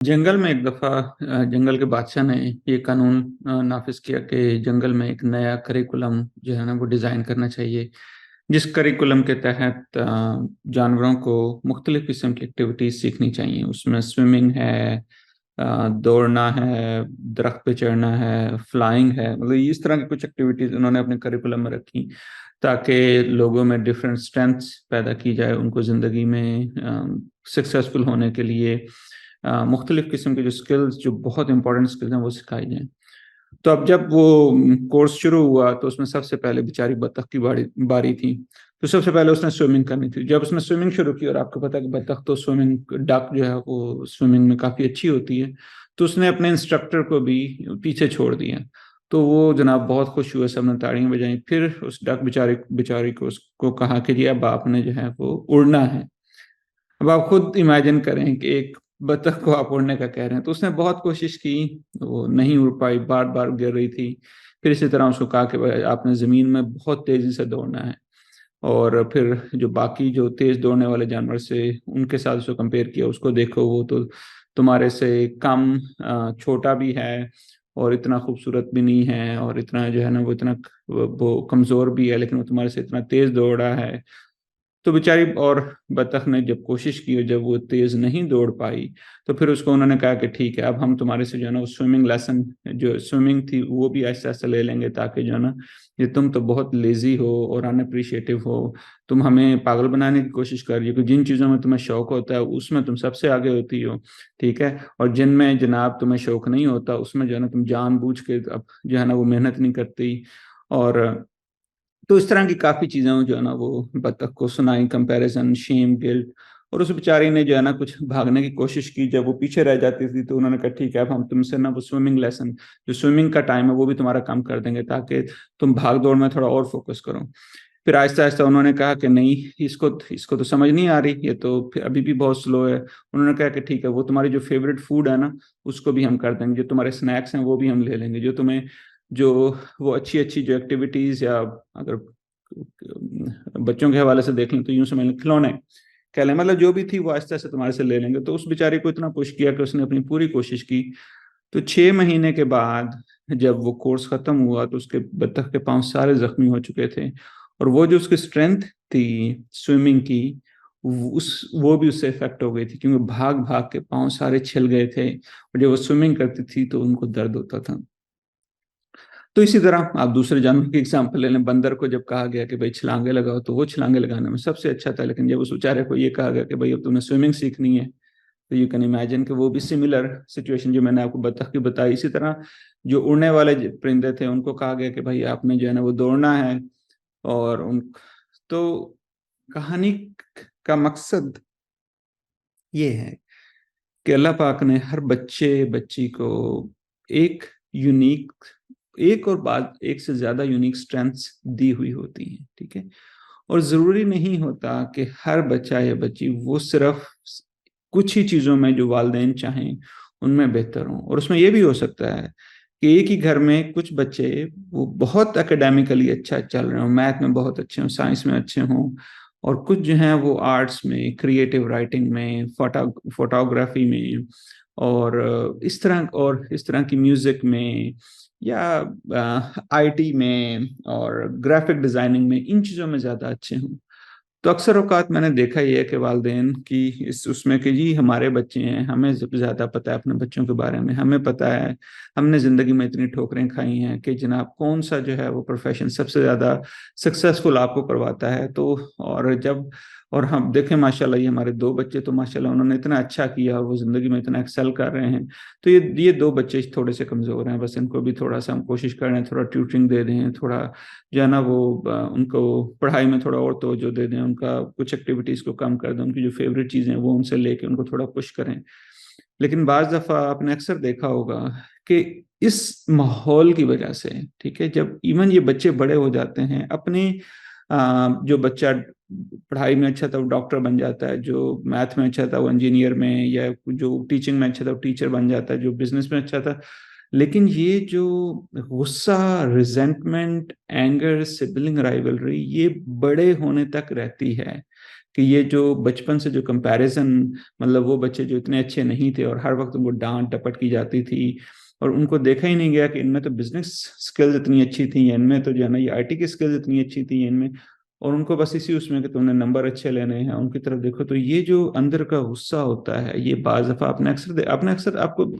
जंगल में एक दफ़ा जंगल के बादशाह ने ये कानून नाफ़िज़ किया कि जंगल में एक नया करिकुलम जो है ना वो डिज़ाइन करना चाहिए। जिस करिकुलम के तहत जानवरों को मुख्तलिफ़ किस्म की एक्टिविटीज़ सीखनी चाहिए। उसमें स्विमिंग है, दौड़ना है, दरख्त पे चढ़ना है, फ्लाइंग है, मतलब इस तरह की कुछ एक्टिविटीज़ उन्होंने अपने करिकुलम में रखी ताकि लोगों में डिफरेंट स्ट्रेंथ्स पैदा की जाए, उनको ज़िंदगी में सक्सेसफुल होने के लिए मुख्तलिफ़ किस्म के जो स्किल्स जो बहुत इम्पोर्टेंट स्किल्स हैं वो सिखाई जाएँ। तो अब जब वो कोर्स शुरू हुआ तो उसमें सबसे पहले बेचारी बतख की बारी बारी थी। तो सबसे पहले उसने स्विमिंग करनी थी। जब उसने स्विमिंग शुरू की और आपको पता है कि बतख तो स्विमिंग डक जो है वो स्विमिंग में काफ़ी अच्छी होती है, तो उसने अपने इंस्ट्रक्टर को भी पीछे छोड़ दिया। तो वो जनाब बहुत खुश हुए, सबने ताड़ियाँ बजाईं। फिर उस डक बेचारी बेचारी को उसको कहा कि जी अब आपने जो है वो उड़ना है। अब आप खुद इमेजिन करें कि एक बतख को आप उड़ने का कह रहे हैं, तो उसने बहुत कोशिश की, वो नहीं उड़ पाई, बार-बार गिर रही थी। फिर इसी तरह उसको कहा कि भाई आपने ज़मीन में बहुत तेज़ी से दौड़ना है और फिर जो बाकी जो तेज़ दौड़ने वाले जानवर से उनके साथ उसको कंपेयर किया, उसको देखो वो तो तुम्हारे से कम छोटा भी है और इतना खूबसूरत भी नहीं है और इतना जो है ना वो इतना वो कमज़ोर भी है, लेकिन वो तुम्हारे से इतना तेज़ दौड़ रहा है। तो बेचारी और बतख ने जब कोशिश की और जब वो तेज़ नहीं दौड़ पाई, तो फिर उसको उन्होंने कहा कि ठीक है, अब हम तुम्हारे से जो है ना वो स्विमिंग लेसन जो स्विमिंग थी वो भी आहिस्ता-आहिस्ता ले लेंगे ताकि जो है ना, ये तुम तो बहुत लेज़ी हो और अनएप्रिशिएटिव हो। तुम हमें पागल बनाने की कोशिश कर रही हो कि जिन चीज़ों में तुम्हें शौक होता है उसमें तुम सबसे आगे होती हो, ठीक है? और जिनमें जनाब तुम्हें शौक नहीं होता उसमें जो है ना तुम जानबूझ के अब जो है ना वो मेहनत नहीं करती और तो इस तरह की काफ़ी चीज़ें जो है ना वो बतख को सुनाई, कंपैरिज़न, शेम, गिल्ट और उस बेचारी ने जो है ना कुछ भागने की कोशिश की, जब वो पीछे रह जाती थी तो उन्होंने कहा ठीक है अब हम तुमसे ना वो स्विमिंग लेसन जो स्विमिंग का टाइम है वो भी तुम्हारा कम कर देंगे ताकि तुम भाग-दौड़ में थोड़ा और फ़ोकस करो। फिर आहिस्ता-आहिस्ता उन्होंने कहा कि नहीं इसको इसको तो समझ नहीं आ रही, ये तो फिर अभी भी बहुत स्लो है। उन्होंने कहा कि ठीक है वो तुम्हारी जो फ़ेवरेट फूड है ना, उसको भी हम कर देंगे, जो तुम्हारे स्नैक्स हैं वो भी हम ले लेंगे, जो तुम्हें जो वो अच्छी-अच्छी जो एक्टिविटीज़ या अगर बच्चों के हवाले से देख लें तो यूँ समझ लें खिलौने कह लें, मतलब जो भी थी वो आहिस्ता-आहिस्ता तुम्हारे से ले लेंगे। तो उस बेचारे को इतना पुश किया कि उसने अपनी पूरी कोशिश की। तो 6 महीने के बाद जब वो कोर्स खत्म हुआ तो उसके बतख के पाँव सारे ज़ख्मी हो चुके थे और वो जो उसकी स्ट्रेंथ थी स्विमिंग की, वो भी उससे इफ़ेक्ट हो गई थी क्योंकि भाग-भाग के पाँव सारे छिल गए थे और जब वो स्विमिंग करती थी तो उनको दर्द होता था। तो इसी तरह आप दूसरे जानवर की एग्ज़ाम्पल ले लें, बंदर को जब कहा गया कि भई छलांगे लगाओ, तो वो छलांगे लगाने में सबसे अच्छा था, लेकिन जब उस बेचारे को ये कहा गया कि भई अब तुम्हें स्विमिंग सीखनी है, तो यू कैन इमेजिन कि वो भी सिमिलर सिचुएशन जो मैंने आपको बतख की बताई, इसी तरह जो उड़ने वाले ज परिंदे थे, उनको कहा गया कि भई आपने जो है ना वो दौड़ना है और उन तो कहानी का मकसद ये है कि अल्लाह पाक ने हर बच्चे-बच्ची को एक यूनिक एक और बाद एक से ज़्यादा यूनिक स्ट्रेंथ्स दी हुई होती हैं, ठीक है? और ज़रूरी नहीं होता कि हर बच्चा या बच्ची वो सिर्फ़ स कुछ ही चीज़ों में जो वालिदैन चाहें, उनमें बेहतर हों और उसमें ये भी हो सकता है कि एक ही घर में कुछ बच्चे वो बहुत एकेडमिकली अच्छा चल रहे हों, मैथ में बहुत अच्छे हों, साइंस में अच्छे हों और कुछ जो हैं वो आर्ट्स में, क्रिएटिव राइटिंग में, फ़ोटोग्राफ़ी में और इस तरह की म्यूज़िक में या आईटी में और ग्राफ़िक डिज़ाइनिंग में, इन चीज़ों में ज़्यादा अच्छे हों। तो अक्सर औक़ात मैंने देखा ये है कि वालिदैन की इस उसमें कि जी हमारे बच्चे हैं, हमें ज़्यादा पता है अपने बच्चों के बारे में, हमें पता है, हमने ज़िंदगी में इतनी ठोकरें खाई हैं कि जनाब कौन-सा जो है वो प्रोफ़ेशन सबसे ज़्यादा सक्सेसफुल आपको करवाता है। तो और जब और हम देखें माशाल्लाह ये हमारे 2 बच्चे तो माशाल्लाह उन्होंने इतना अच्छा किया और वो ज़िंदगी में इतना एक्सेल कर रहे हैं। तो ये 2 बच्चे थोड़े से कमज़ोर हैं, बस इनको भी थोड़ा-सा हम कोशिश कर रहे हैं, थोड़ा ट्यूटरिंग दे दें, थोड़ा जो है ना वो उनको पढ़ाई में थोड़ा और तवज्जो दे दें, उनका कुछ एक्टिविटीज़ को कम कर दें, उनकी जो फ़ेवरेट चीज़ें हैं वो उनसे लेके उनको थोड़ा पुश करें। लेकिन बाज़ दफ़ा आपने अक्सर देखा होगा कि इस माहौल की वजह से, ठीक है, जब इवन ये बच्चे बड़े हो जाते हैं, अपनी जो बच्चा पढ़ाई में अच्छा था वो डॉक्टर बन जाता है, जो मैथ में अच्छा था वो इंजीनियर में या जो टीचिंग में अच्छा था वो टीचर बन जाता है, जो बिज़नेस में अच्छा था लेकिन ये जो गुस्सा, रिज़ेंटमेंट, एंगर, सिबलिंग राइवलरी ये बड़े होने तक रहती है। کہ یہ جو بچپن سے جو کمپیریزن، مطلب وہ بچے جو اتنے اچھے نہیں تھے اور ہر وقت ان کو ڈانٹ ڈپٹ کی جاتی تھی اور ان کو دیکھا ہی نہیں گیا کہ ان میں تو بزنس سکلز اتنی اچھی تھیں، یا ان میں تو جو ہے نا یہ IT کی سکلز اتنی اچھی تھیں ان میں، اور ان کو بس اسی اس میں کہ تم نے نمبر اچھے لینے ہیں ان کی طرف دیکھو. تو یہ جو اندر کا غصہ ہوتا ہے یہ بعض دفعہ آپ کو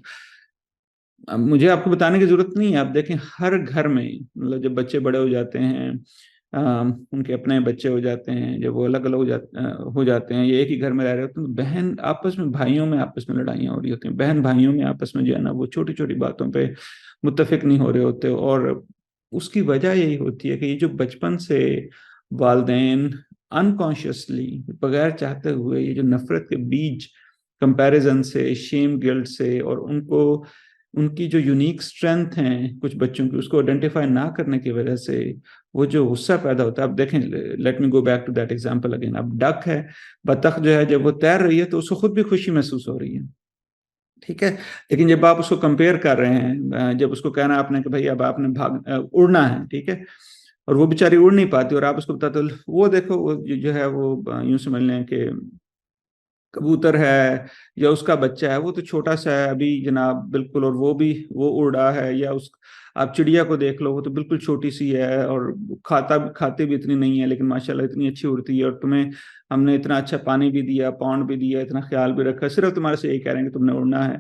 مجھے آپ کو بتانے کی ضرورت نہیں ہے، آپ دیکھیں ہر گھر میں، مطلب جب بچے بڑے ہو جاتے ہیں، ان کے اپنے بچے ہو جاتے ہیں، جب وہ الگ الگ ہو جاتے ہیں، یا ایک ہی گھر میں رہ رہے ہوتے ہیں، تو بہن آپس میں، بھائیوں میں آپس میں لڑائیاں ہو رہی ہوتی ہیں، بہن بھائیوں میں آپس میں جو ہے نا وہ چھوٹی چھوٹی باتوں پہ متفق نہیں ہو رہے ہوتے. اور اس کی وجہ یہی ہوتی ہے کہ یہ جو بچپن سے والدین انکانشیسلی، بغیر چاہتے ہوئے، یہ جو نفرت کے بیج کمپیریزن سے، شیم گلٹ سے، اور ان کی جو یونیک اسٹرینتھ ہیں کچھ بچوں کی، اس کو آئیڈینٹیفائی نہ کرنے کی وجہ سے وہ جو غصہ پیدا ہوتا ہے. اب دیکھیں، let me go back to that example again. اب ڈک ہے، بطخ جو ہے، جب وہ تیر رہی ہے تو اس کو خود بھی خوشی محسوس ہو رہی ہے، ٹھیک ہے. لیکن جب آپ اس کو کمپیئر کر رہے ہیں، جب اس کو کہنا آپ نے کہ بھائی اب آپ نے اڑنا ہے، ٹھیک ہے، اور وہ بیچاری اڑ نہیں پاتی، اور آپ اس کو بتاتے ہو وہ دیکھو وہ جو ہے وہ یوں سمجھ لیں کہ کبوتر ہے یا اس کا بچہ ہے، وہ تو چھوٹا سا ہے ابھی جناب بالکل، اور وہ اڑ رہا ہے. یا آپ چڑیا کو دیکھ لو، وہ تو بالکل چھوٹی سی ہے اور کھاتے بھی اتنی نہیں ہے، لیکن ماشاءاللہ اتنی اچھی اڑتی ہے، اور تمہیں ہم نے اتنا اچھا پانی بھی دیا، پونڈ بھی دیا، اتنا خیال بھی رکھا، صرف تمہارے سے یہی کہہ رہے ہیں کہ تم نے اڑنا ہے.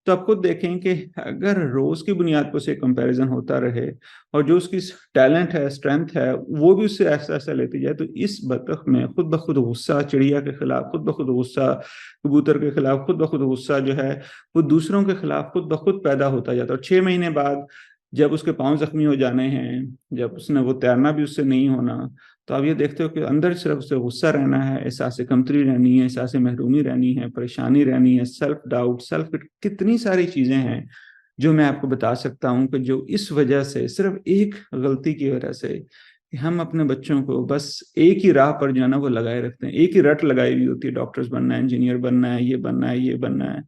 تو آپ خود دیکھیں کہ اگر روز کی بنیاد پر سے کمپیریزن ہوتا رہے اور جو اس کی ٹیلنٹ ہے، اسٹرینتھ ہے، وہ بھی اس سے ایسا ایسا لیتی جائے، تو اس بطخ میں خود بخود غصہ چڑیا کے خلاف، خود بخود غصہ کبوتر کے خلاف، خود بخود غصہ جو ہے وہ دوسروں کے خلاف خود بخود پیدا ہوتا جاتا ہے. اور 6 مہینے بعد جب اس کے پاؤں زخمی ہو جانے ہیں، جب اس نے وہ تیرنا بھی اس سے نہیں ہونا، تو آپ یہ دیکھتے ہو کہ اندر صرف اسے غصہ رہنا ہے، احساس کمتری رہنی ہے، احساس محرومی رہنی ہے، پریشانی رہنی ہے، سیلف ڈاؤٹ، کتنی ساری چیزیں ہیں جو میں آپ کو بتا سکتا ہوں کہ جو اس وجہ سے، صرف ایک غلطی کی وجہ سے، کہ ہم اپنے بچوں کو بس ایک ہی راہ پر جو ہے نا وہ لگائے رکھتے ہیں، ایک ہی رٹ لگائی ہوئی ہوتی ہے، ڈاکٹرز بننا ہے، انجینئر بننا ہے، یہ بننا ہے، یہ بننا ہے،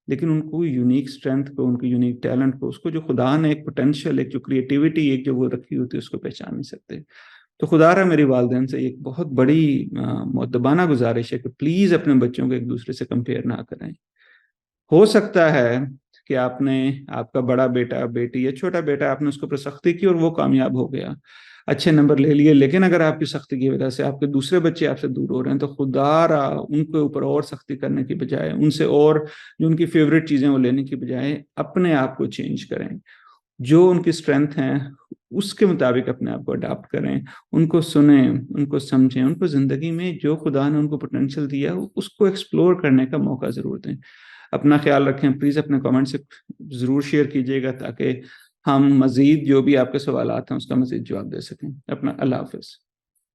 لیکن ان کو یونیک اسٹرینتھ کو، ان کی یونیک ٹیلنٹ کو، اس کو جو خدا نے ایک پوٹینشیل، ایک جو کریٹیوٹی ایک جو وہ رکھی ہوتی ہے، اس کو پہچان نہیں سکتے. تو خدا رہا میری والدین سے ایک بہت بڑی مؤدبانہ گزارش ہے کہ پلیز اپنے بچوں کو ایک دوسرے سے کمپیئر نہ کریں. ہو سکتا ہے کہ آپ کا بڑا بیٹا، بیٹی یا چھوٹا بیٹا، آپ نے اس کے اوپر سختی کی اور وہ کامیاب ہو گیا، اچھے نمبر لے لیے، لیکن اگر آپ کی سختی کی وجہ سے آپ کے دوسرے بچے آپ سے دور ہو رہے ہیں، تو خدا را ان کے اوپر اور سختی کرنے کی بجائے، ان سے اور جو ان کی فیوریٹ چیزیں وہ لینے کی بجائے، اپنے آپ کو چینج کریں، جو ان کی اسٹرینتھ ہیں اس کے مطابق اپنے آپ کو اڈاپٹ کریں، ان کو سنیں، ان کو سمجھیں، ان کو زندگی میں جو خدا نے ان کو پوٹینشیل دیا اس کو ایکسپلور کرنے کا موقع ضرور دیں. اپنا خیال رکھیں، پلیز اپنے کامنٹ سے ضرور شیئر کیجیے گا تاکہ ہم مزید جو بھی آپ کے سوالات ہیں اس کا مزید جواب دے سکیں. اپنا اللہ حافظ.